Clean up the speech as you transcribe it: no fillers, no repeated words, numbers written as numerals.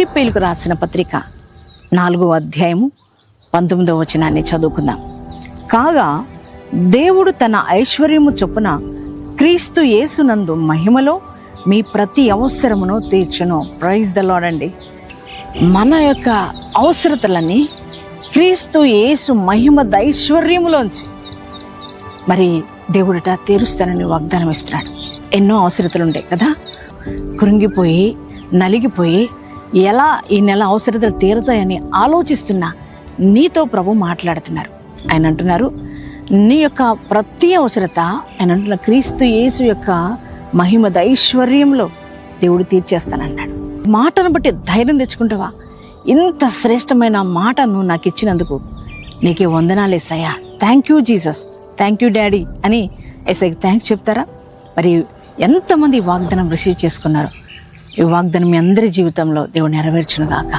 ఫిలిప్పీయులకు రాసిన పత్రిక 4వ అధ్యాయము 19వ వచనాన్ని చదువుకుందాం. కాగా దేవుడు తన ఐశ్వర్యము చొప్పున క్రీస్తు యేసునందు మహిమలో మీ ప్రతి అవసరమును తీర్చును. ప్రైజ్ ద లార్డ్ అండి. మన యొక్క అవసరతలన్నీ క్రీస్తు యేసు మహిమ దైశ్వర్యములోంచి మరి దేవుడిట తీరుస్తానని వాగ్దానం ఇస్తున్నాడు. ఎన్నో అవసరతలు ఉంటాయి కదా, కృంగిపోయి నలిగిపోయి ఎలా ఈ నెల అవసరతలు తీరుతాయని ఆలోచిస్తున్నా నీతో ప్రభు మాట్లాడుతున్నారు. ఆయన అంటున్నారు, నీ యొక్క ప్రతి అవసరత ఆయన అంటున్న క్రీస్తు యేసు యొక్క మహిమ దైశ్వర్యంలో దేవుడు తీర్చేస్తానన్నాడు. మాటను బట్టి ధైర్యం తెచ్చుకుంటావా? ఇంత శ్రేష్టమైన మాట నువ్వు నాకు ఇచ్చినందుకు నీకే వందనాలు యేసయ్యా, thank you Jesus, thank you daddy అని యేసయ్యకి థ్యాంక్స్ చెప్తారా? మరి ఎంతమంది ఈ వాగ్దానం రిసీవ్ చేసుకున్నారు? ఈ వాగ్దానం మీ అందరి జీవితంలో దేవుడు నెరవేర్చును గాక.